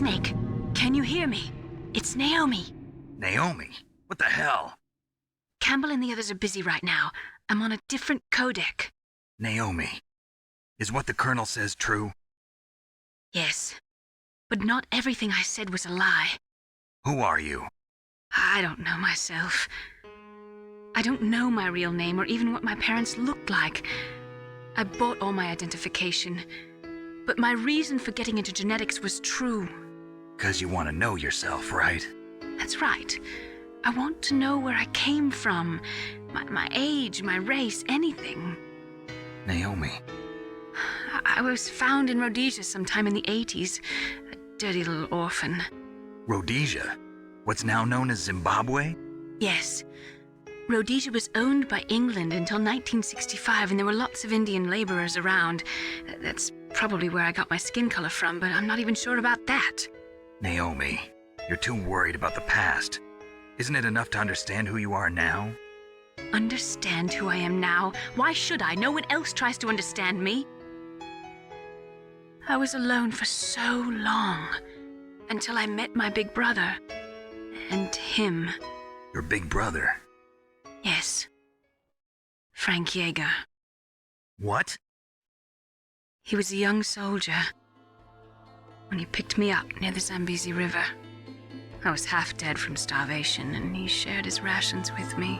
Snake, can you hear me? It's Naomi. Naomi? What the hell? Campbell and the others are busy right now. I'm on a different codec. Naomi, is what the Colonel says true? Yes, but not everything I said was a lie. Who are you? I don't know myself. I don't know my real name or even what my parents looked like. I bought all my identification, but my reason for getting into genetics was true. 'Cause you want to know yourself, right? That's right. I want to know where I came from, my age, my race, anything. Naomi. I was found in Rhodesia sometime in the 80s, a dirty little orphan. Rhodesia? What's now known as Zimbabwe? Yes. Rhodesia was owned by England until 1965, and there were lots of Indian laborers around. That's probably where I got my skin color from, but I'm not even sure about that. Naomi, you're too worried about the past. Isn't it enough to understand who you are now? Understand who I am now? Why should I? No one else tries to understand me. I was alone for so long, until I met my big brother. And him. Your big brother? Yes. Frank Yeager. What? He was a young soldier when he picked me up near the Zambezi River. I was half dead from starvation, and he shared his rations with me.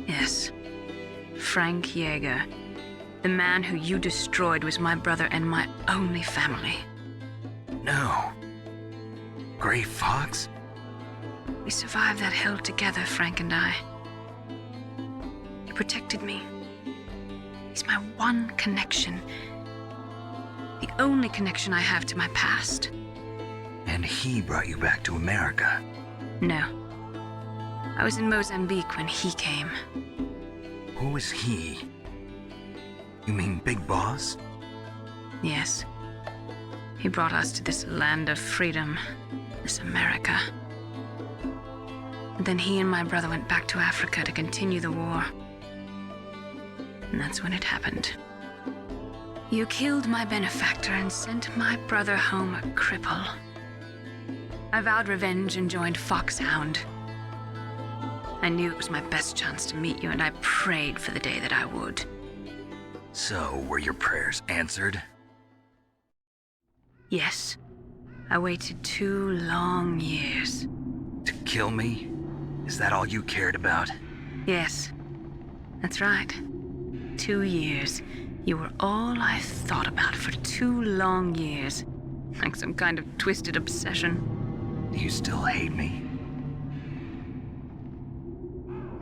Yes, Frank Yeager. The man who you destroyed was my brother and my only family. No. Gray Fox? We survived that hell together, Frank and I. He protected me. He's my one connection. The only connection I have to my past. And he brought you back to America? No. I was in Mozambique when he came. Who is he? You mean Big Boss? Yes. He brought us to this land of freedom, this America. And then he and my brother went back to Africa to continue the war. And that's when it happened. You killed my benefactor and sent my brother home a cripple. I vowed revenge and joined Foxhound. I knew it was my best chance to meet you, and I prayed for the day that I would. So, were your prayers answered? Yes. I waited 2 long years. To kill me? Is that all you cared about? Yes. That's right. 2 years. You were all I thought about for 2 long years. Like some kind of twisted obsession. Do you still hate me?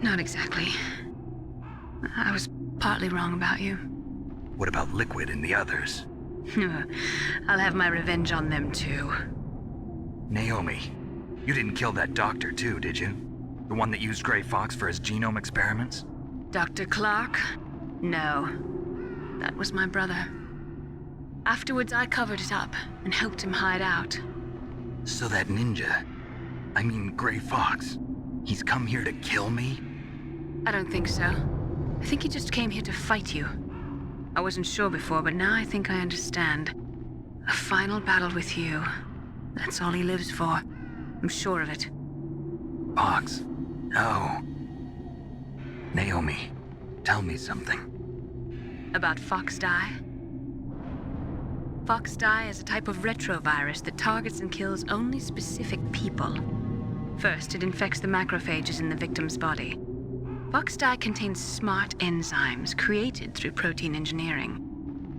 Not exactly. I was partly wrong about you. What about Liquid and the others? I'll have my revenge on them too. Naomi, you didn't kill that doctor too, did you? The one that used Gray Fox for his genome experiments? Dr. Clark? No. That was my brother. Afterwards, I covered it up and helped him hide out. So that ninja, I mean Gray Fox, he's come here to kill me? I don't think so. I think he just came here to fight you. I wasn't sure before, but now I think I understand. A final battle with you. That's all he lives for. I'm sure of it. Fox? No. Naomi, tell me something. About Fox Die? Fox Die is a type of retrovirus that targets and kills only specific people. First, it infects the macrophages in the victim's body. Fox Die contains smart enzymes created through protein engineering.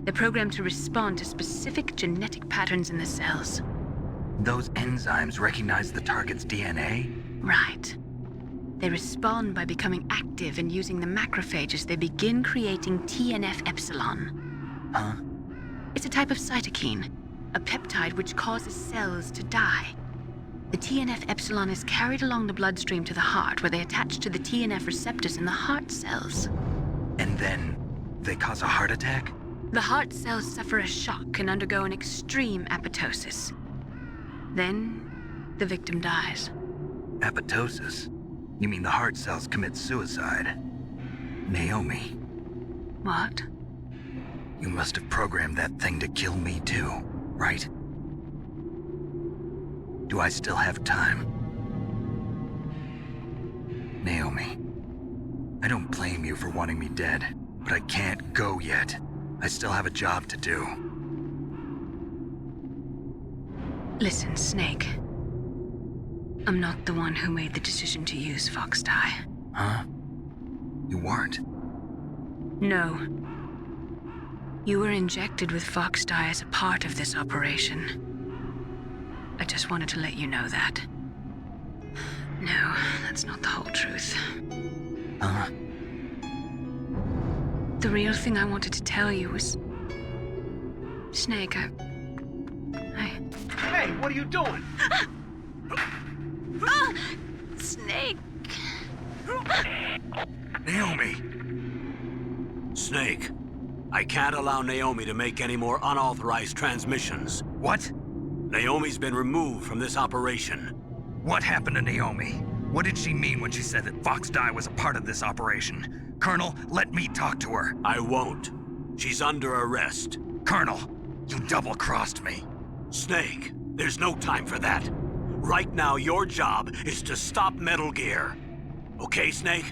They're programmed to respond to specific genetic patterns in the cells. Those enzymes recognize the target's DNA? Right. They respond by becoming active and using the macrophages. They begin creating TNF-epsilon. Huh? It's a type of cytokine, a peptide which causes cells to die. The TNF-epsilon is carried along the bloodstream to the heart, where they attach to the TNF receptors in the heart cells. And then they cause a heart attack? The heart cells suffer a shock and undergo an extreme apoptosis. Then, the victim dies. Apoptosis? You mean the heart cells commit suicide? Naomi, What? you must have programmed that thing to kill me too, right? Do I still have time? Naomi, I don't blame you for wanting me dead, but I can't go yet. I still have a job to do. Listen, Snake. I'm not the one who made the decision to use Fox Die. Huh? You weren't? No. You were injected with Fox Die as a part of this operation. I just wanted to let you know that. No, that's not the whole truth. Huh? The real thing I wanted to tell you was... Snake, I... Hey, what are you doing? Snake! Naomi! Snake, I can't allow Naomi to make any more unauthorized transmissions. What? Naomi's been removed from this operation. What happened to Naomi? What did she mean when she said that Fox Die was a part of this operation? Colonel, let me talk to her. I won't. She's under arrest. Colonel, you double-crossed me. Snake, there's no time for that. Right now, your job is to stop Metal Gear. Okay, Snake?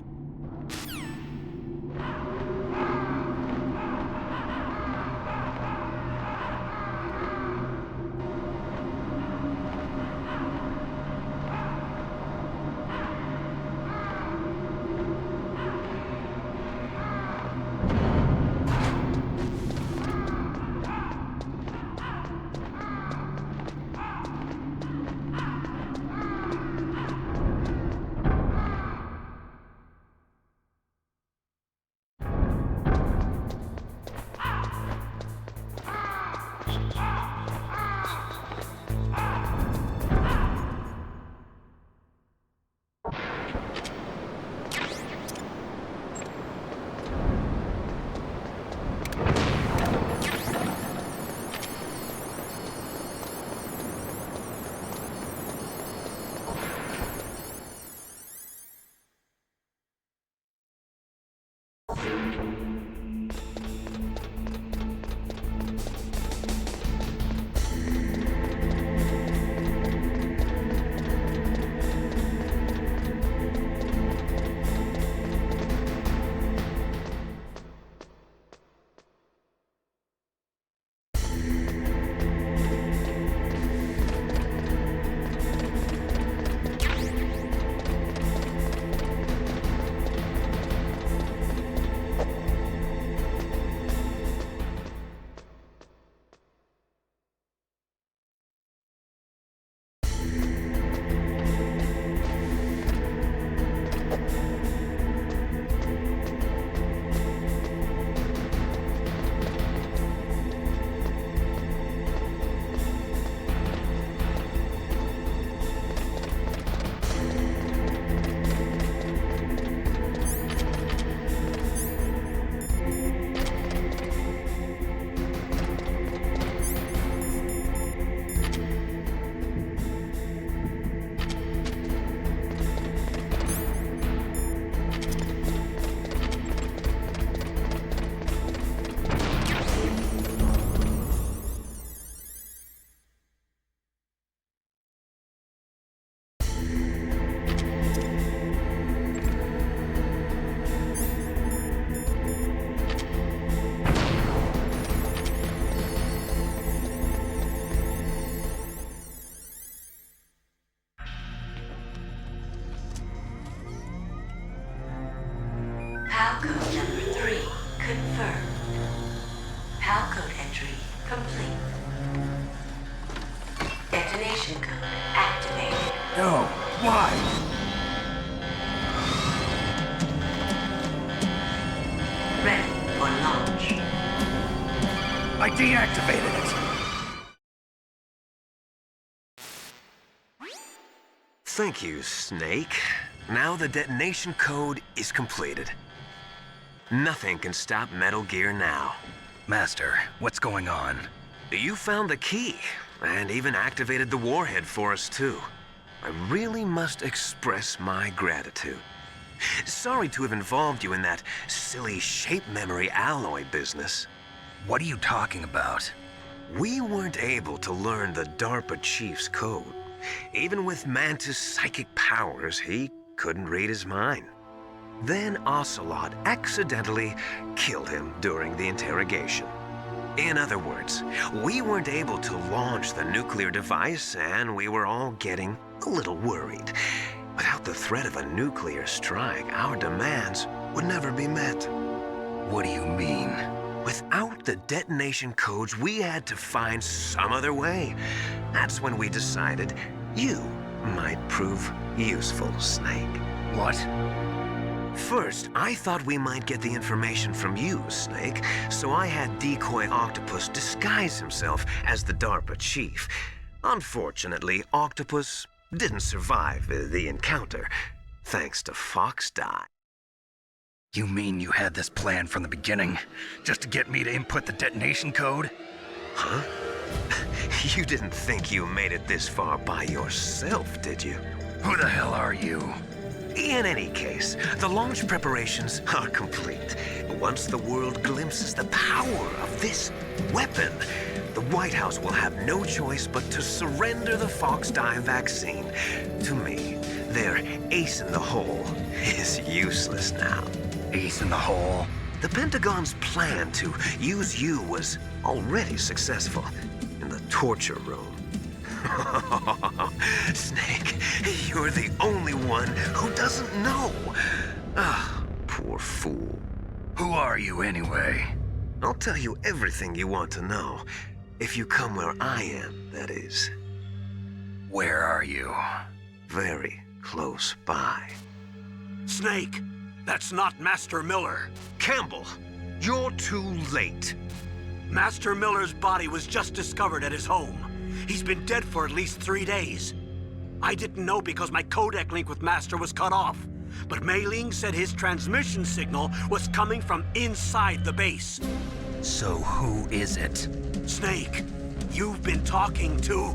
PAL code number 3 confirmed. PAL code entry complete. Detonation code activated. No, why? Ready for launch. I deactivated it. Thank you, Snake. Now the detonation code is completed. Nothing can stop Metal Gear now. Master, what's going on? You found the key, and even activated the warhead for us, too. I really must express my gratitude. Sorry to have involved you in that silly shape memory alloy business. What are you talking about? We weren't able to learn the DARPA chief's code. Even with Mantis' psychic powers, he couldn't read his mind. Then Ocelot accidentally killed him during the interrogation. In other words, we weren't able to launch the nuclear device, and we were all getting a little worried. Without the threat of a nuclear strike, our demands would never be met. What do you mean? Without the detonation codes, we had to find some other way. That's when we decided you might prove useful, Snake. What? First, I thought we might get the information from you, Snake, so I had Decoy Octopus disguise himself as the DARPA chief. Unfortunately, Octopus didn't survive the encounter, thanks to Fox Die. You mean you had this plan from the beginning, just to get me to input the detonation code? Huh? You didn't think you made it this far by yourself, did you? Who the hell are you? In any case, the launch preparations are complete. Once the world glimpses the power of this weapon, the White House will have no choice but to surrender the Fox dye vaccine. To me, their ace in the hole is useless now. Ace in the hole? The Pentagon's plan to use you was already successful in the torture room. Snake, you're the only one who doesn't know. Ah, poor fool. Who are you anyway? I'll tell you everything you want to know. If you come where I am, that is. Where are you? Very close by. Snake, that's not Master Miller. Campbell, you're too late. Master Miller's body was just discovered at his home. He's been dead for at least 3 days. I didn't know because my codec link with Master was cut off. But Mei Ling said his transmission signal was coming from inside the base. So who is it? Snake, you've been talking to...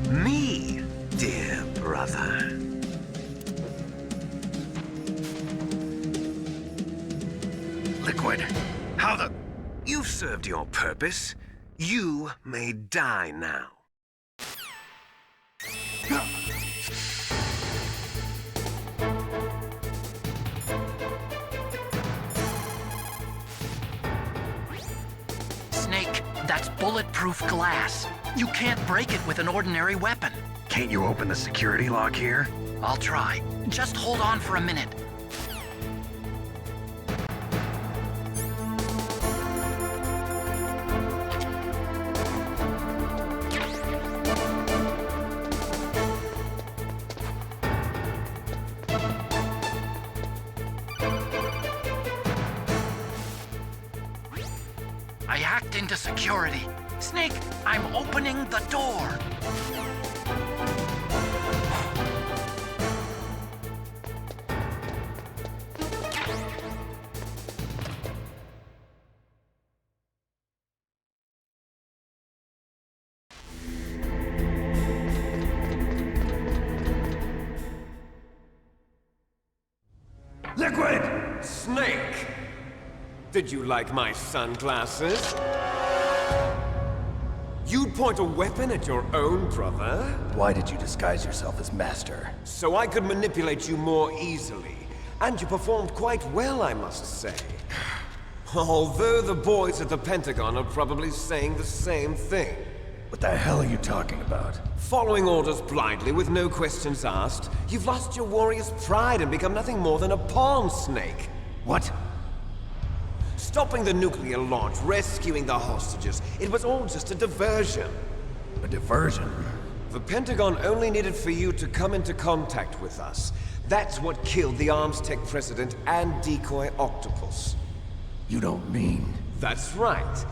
Me, dear brother. Liquid, how the... You've served your purpose. You may die now. Snake, that's bulletproof glass. You can't break it with an ordinary weapon. Can't you open the security lock here? I'll try. Just hold on for a minute. I hacked into security. Snake, I'm opening the door. Liquid! Snake! Did you like my sunglasses? You'd point a weapon at your own brother? Why did you disguise yourself as Master? So I could manipulate you more easily. And you performed quite well, I must say. Although the boys at the Pentagon are probably saying the same thing. What the hell are you talking about? Following orders blindly with no questions asked, you've lost your warrior's pride and become nothing more than a pawn, Snake. What? Stopping the nuclear launch, rescuing the hostages, it was all just a diversion. A diversion? The Pentagon only needed for you to come into contact with us. That's what killed the Armstech president and decoy octopus. You don't mean... That's right.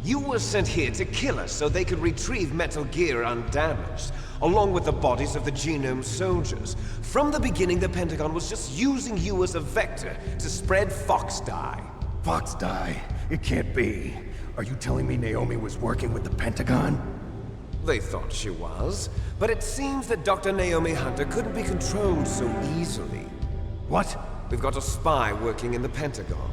You were sent here to kill us so they could retrieve Metal Gear undamaged, along with the bodies of the Genome soldiers. From the beginning, the Pentagon was just using you as a vector to spread Fox dye. Fox dye? It can't be. Are you telling me Naomi was working with the Pentagon? They thought she was, but it seems that Dr. Naomi Hunter couldn't be controlled so easily. What? We've got a spy working in the Pentagon.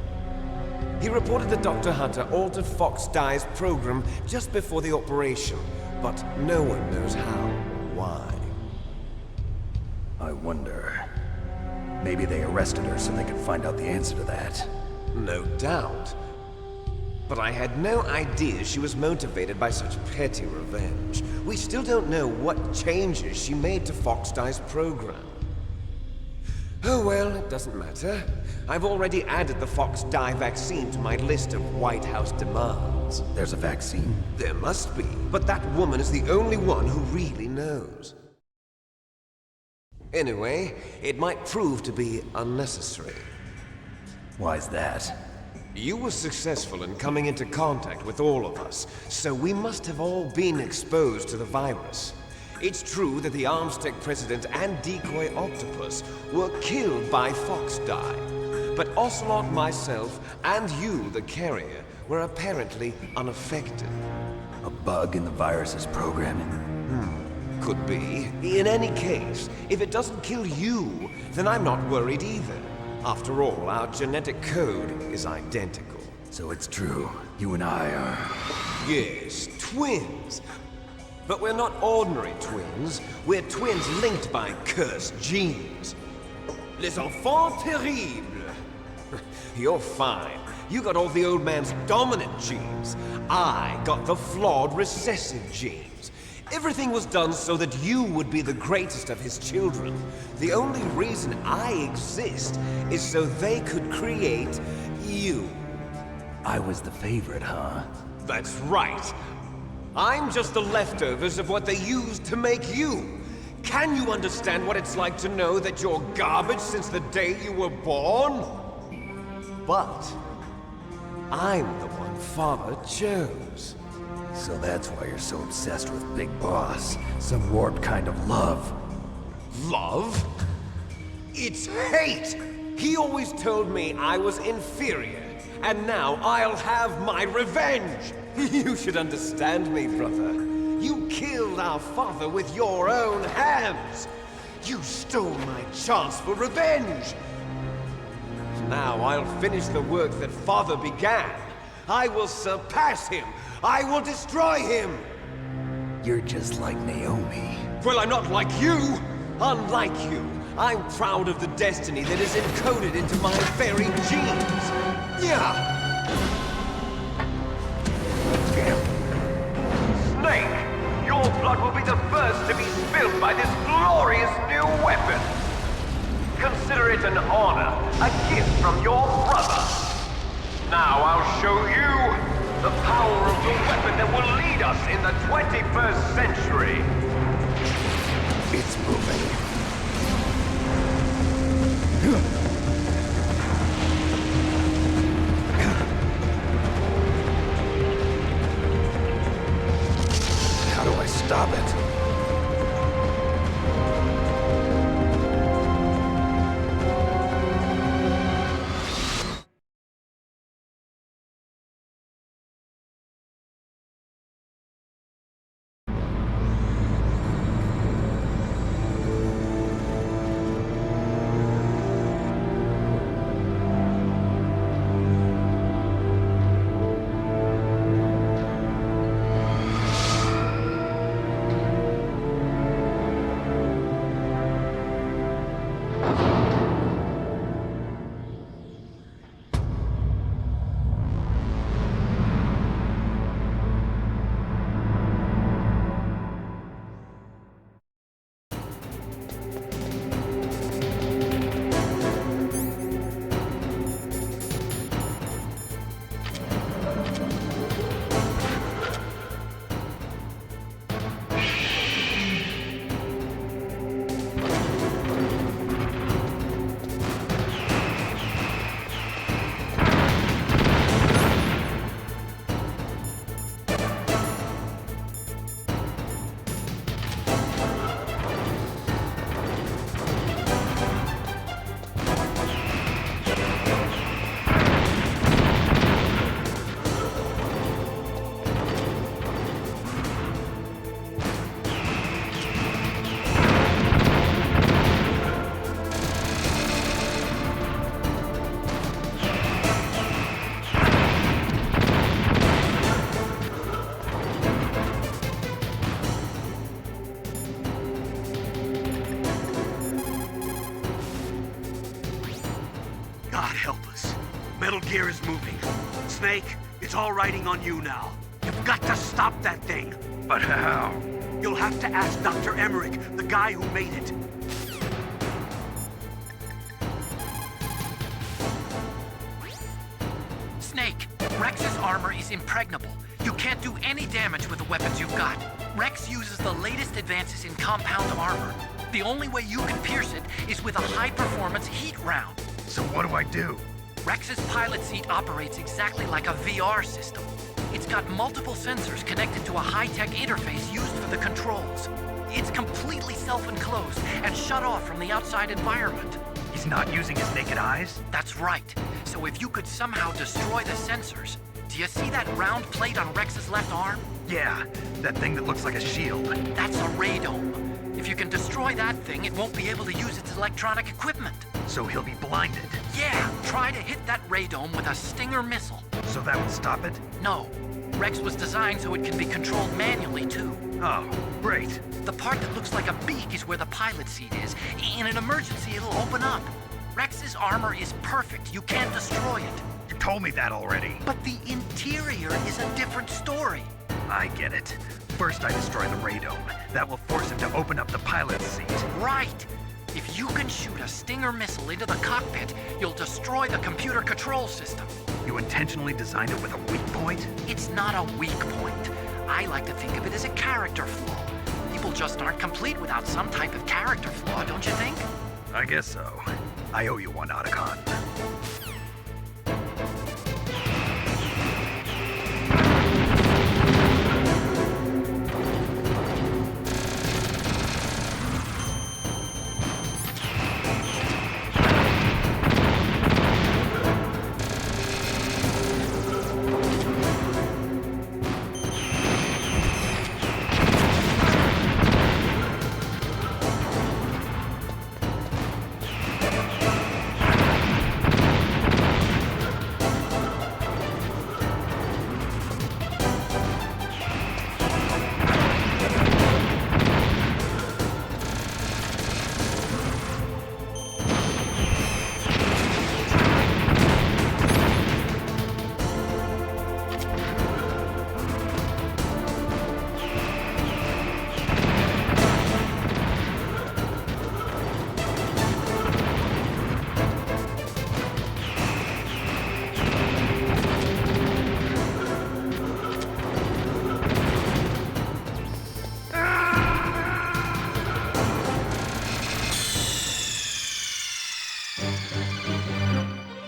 He reported that Dr. Hunter altered Fox Dye's program just before the operation, but no one knows how or why. I wonder... Maybe they arrested her so they could find out the answer to that. No doubt. But I had no idea she was motivated by such petty revenge. We still don't know what changes she made to Fox Dye's program. Oh well, it doesn't matter. I've already added the Fox Dye vaccine to my list of White House demands. There's a vaccine? There must be, but that woman is the only one who really knows. Anyway, it might prove to be unnecessary. Why's that? You were successful in coming into contact with all of us, so we must have all been exposed to the virus. It's true that the Armstech president and decoy octopus were killed by Fox dye, But Ocelot, myself, and you, the carrier, were apparently unaffected. A bug in the virus's programming? Could be. In any case, if it doesn't kill you, then I'm not worried either. After all, our genetic code is identical. So it's true. You and I are... Yes, twins. But we're not ordinary twins. We're twins linked by cursed genes. Les enfants terribles. You're fine. You got all the old man's dominant genes. I got the flawed recessive genes. Everything was done so that you would be the greatest of his children. The only reason I exist is so they could create you. I was the favorite, huh? That's right. I'm just the leftovers of what they used to make you. Can you understand what it's like to know that you're garbage since the day you were born? But I'm the one Father chose. So that's why you're so obsessed with Big Boss. Some warped kind of love. Love? It's hate! He always told me I was inferior, and now I'll have my revenge! You should understand me, brother. You killed our father with your own hands! You stole my chance for revenge! Now I'll finish the work that Father began. I will surpass him! I will destroy him! You're just like Naomi. Well, I'm not like you! Unlike you, I'm proud of the destiny that is encoded into my very genes! Yeah! Snake, your blood will be the first to be spilled by this glorious new weapon. Consider it an honor, a gift from your brother. Now I'll show you the power of the weapon that will lead us in the 21st century. It's moving. How do I stop it? God help us. Metal Gear is moving. Snake, it's all riding on you now. You've got to stop that thing. But how? You'll have to ask Dr. Emmerich, the guy who made it. Snake, Rex's armor is impregnable. You can't do any damage with the weapons you've got. Rex uses the latest advances in compound armor. The only way you can pierce it is with a high-performance heat round. So what do I do? Rex's pilot seat operates exactly like a VR system. It's got multiple sensors connected to a high-tech interface used for the controls. It's completely self-enclosed and shut off from the outside environment. He's not using his naked eyes? That's right. So if you could somehow destroy the sensors... Do you see that round plate on Rex's left arm? Yeah, that thing that looks like a shield. That's a radome. If you can destroy that thing, it won't be able to use its electronic equipment. So he'll be blinded. Yeah, try to hit that radome with a Stinger missile. So that will stop it? No. Rex was designed so it can be controlled manually, too. Oh, great. The part that looks like a beak is where the pilot seat is. In an emergency, it'll open up. Rex's armor is perfect. You can't destroy it. You told me that already. But the interior is a different story. I get it. First I destroy the radome. That will force him to open up the pilot's seat. Right. If you can shoot a Stinger missile into the cockpit, you'll destroy the computer control system. You intentionally designed it with a weak point? It's not a weak point. I like to think of it as a character flaw. People just aren't complete without some type of character flaw, don't you think? I guess so. I owe you one, Otacon.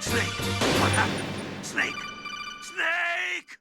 Snake! What happened? Snake! Snake!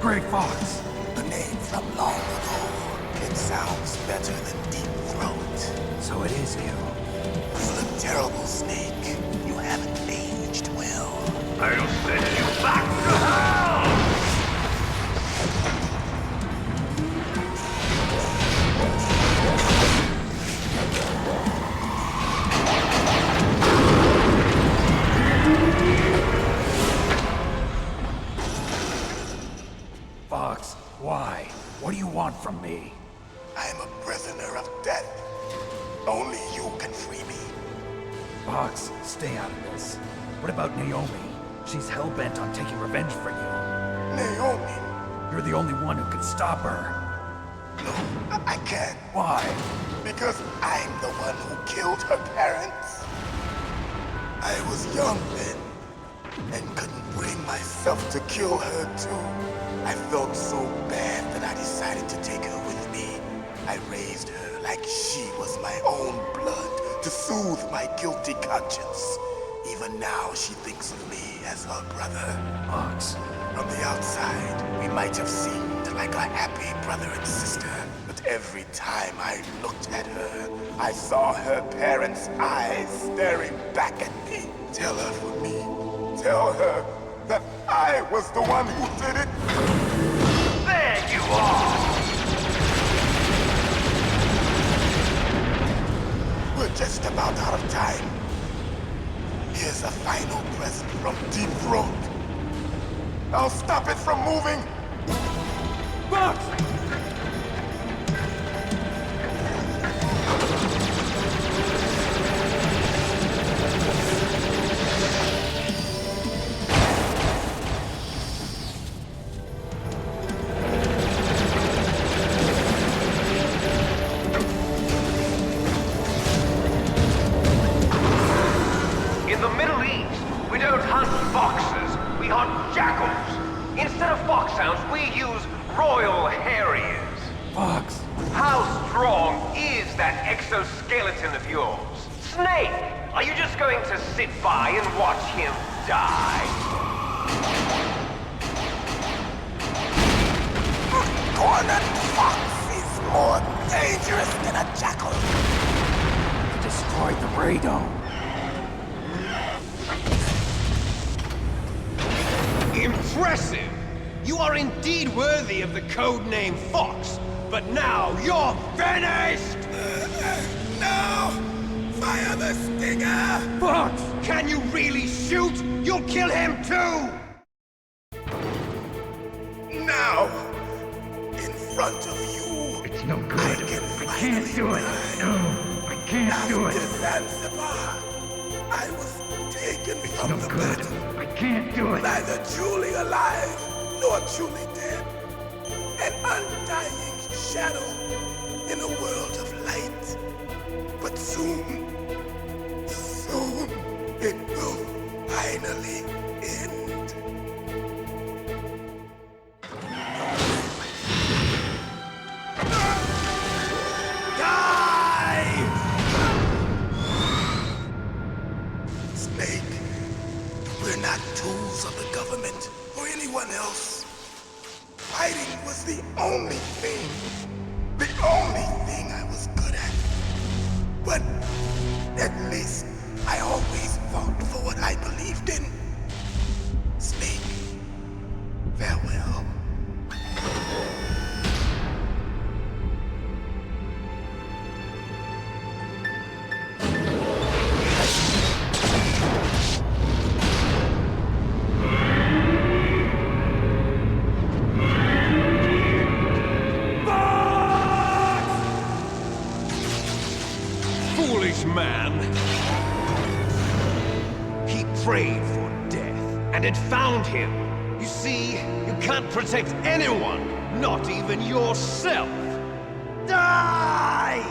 Gray Fox? A name from long ago. It sounds better than Deep Throat. So it is you. You look terrible, Snake. You haven't aged well. I'll send you back to hell! Fox, why? What do you want from me? I'm a prisoner of death. Only you can free me. Fox, stay out of this. What about Naomi? She's hell-bent on taking revenge for you. Naomi? You're the only one who can stop her. No, I can't. Why? Because I'm the one who killed her parents. I was young then, and couldn't bring myself to kill her too. I felt so bad that I decided to take her with me. I raised her like she was my own blood to soothe my guilty conscience. Even now, she thinks of me as her brother. Fox. From the outside, we might have seemed like a happy brother and sister, but every time I looked at her, I saw her parents' eyes staring back at me. Tell her for me. Tell her that I was the one who did it. There you are! We're just about out of time. Here's a final present from Deep Throat. I'll stop it from moving. Fox! In the Middle East, we don't hunt foxes, we hunt jackals. Instead of foxhounds, we use royal harriers. Fox! How strong is that exoskeleton of yours? Snake, are you just going to sit by and watch him die? Cornered fox is more dangerous than a jackal. Destroyed the radome. Impressive! You are indeed worthy of the code name Fox, but now you're finished! No! Fire the stinger! Fox! Can you really shoot? You'll kill him too! Now! In front of you! It's no good. I can't do it. No, I can't do it. Zanzibar! I was taken from No the good. battle. I can't do it. Neither truly alive, nor truly dead. An undying shadow in a world of light. But soon, soon, it will finally end. Die! Snake, we're not tools of the government or anyone else. Fighting was the only thing I was good at. But at least I always fought for what I believed in. Snake, farewell. Foolish man! He prayed for death, and it found him. You see, you can't protect anyone, not even yourself. Die!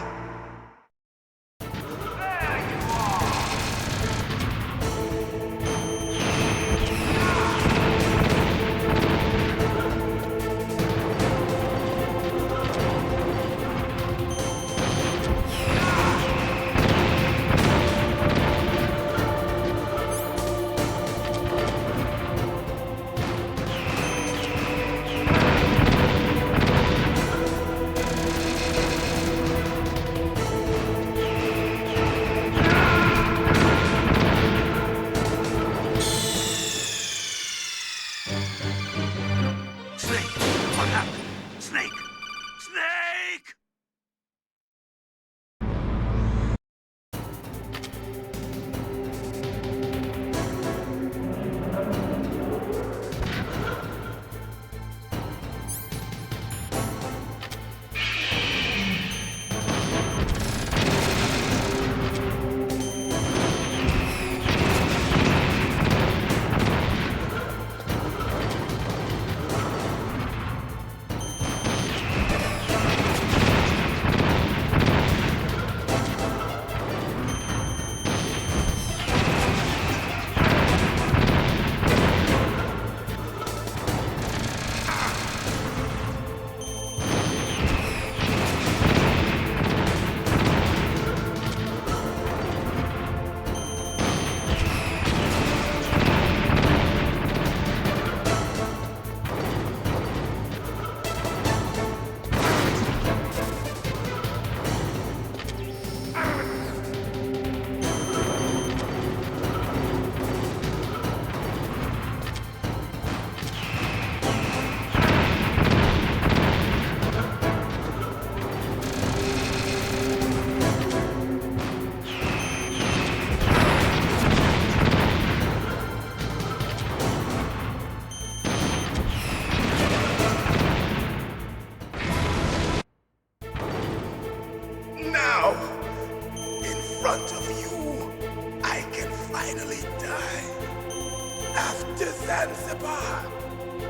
After Zanzibar,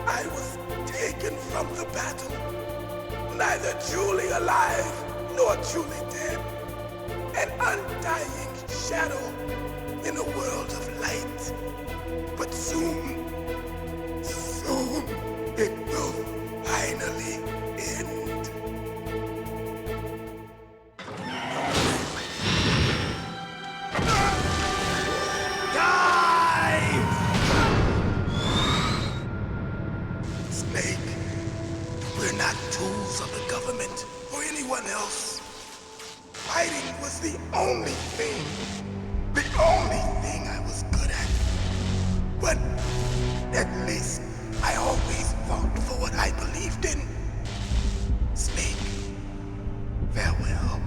I was taken from the battle, neither truly alive nor truly dead. An undying shadow in a world of light. But soon it will finally end. Snake, we're not tools of the government or anyone else. Fighting was the only thing I was good at. But at least I always fought for what I believed in. Snake, farewell.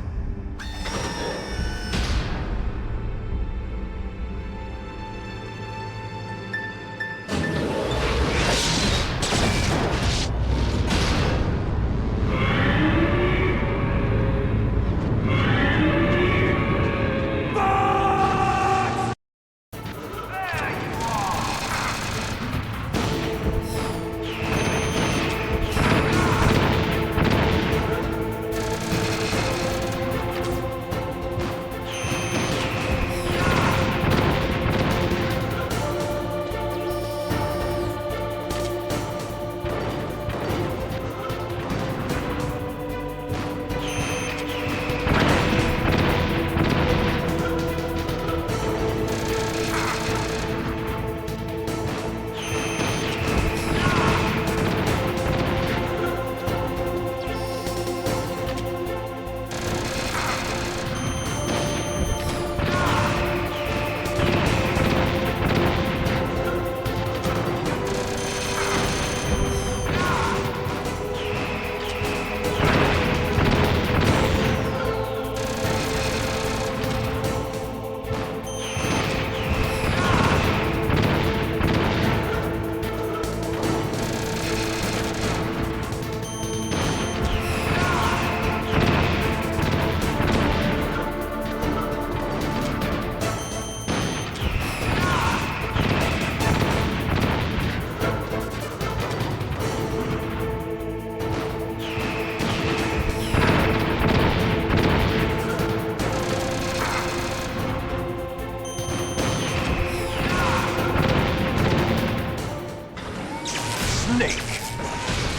Snake!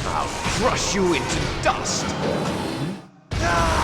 I'll crush you into dust! Ah!